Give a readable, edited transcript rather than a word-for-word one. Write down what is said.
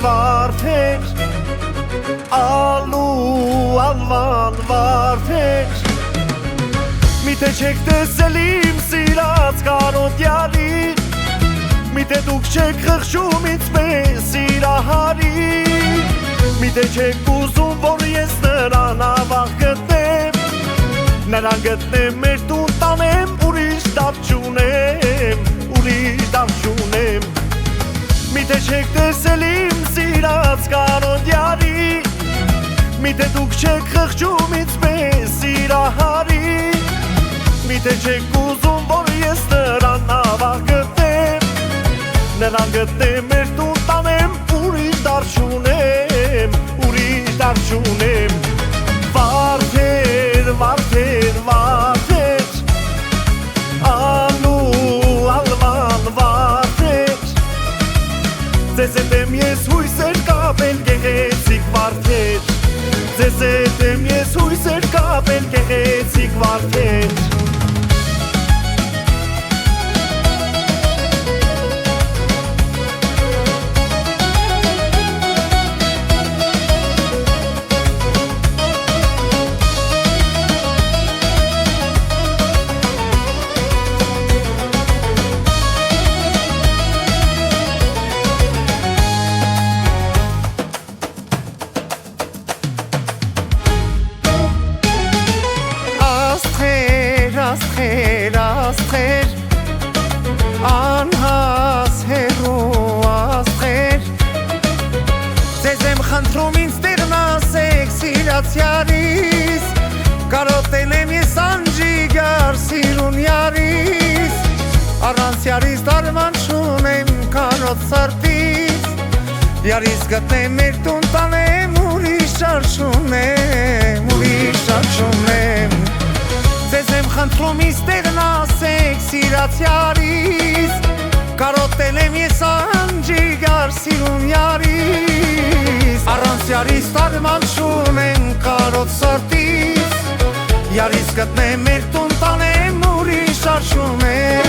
վարդեր Ալու ալվան վարդեր Միթե չեք տեսել իմ սիրած կարոտյալի Միթե դուք չեք խղճում ինձ մեզ սիրահարի Միթե չեք ուզում որ ես նրան ավաղ գտնեմ Նրան գտնեմ մեր տուն տանեմ ուրիշ տապ չունեմ Միթե չեք տեսել իմ սիրած կարոտյալի Միթե դուք չեք խղճում ինձ մեզ սիրահարի Միթե չեք ուզում որ ես նրան ավաղ գտնեմ Նրան գտնեմ մեր տուն տանեմ ուրիշ դար չունեմ Վարդեր, վարդեր, վարդեր Ալու ալվան վարդեր Ձեզ հետ եմ ես հույսեր կապել գեղեցիկ վարդեր Ձեզ հետ եմ ես հույսեր կապել գեղեցիկ վարդեր Աստղեր, անհաս հեռու աստղեր Ձեզ եմ խնդրում ինձ տերն ասեք սիրած յարիս Կարոտել եմ ես անջիգար սիրուն յարիս Առանց յարիս դարման չունեմ կարոտ սրտից Յարիս գտնեմ մեր տուն տանեմ ուրիշ ճար չունեմ Ձեզ եմ խնդրում ինձ տերն ասեք սիրած յարիս Կարոտել եմ ես անջիգար սիրուն յարիս Առանց յարիս տարման չունեմ կարոտ սրտից Յարիս գտնեմ մեր տուն տանեմ ուրիշ ճար չունեմ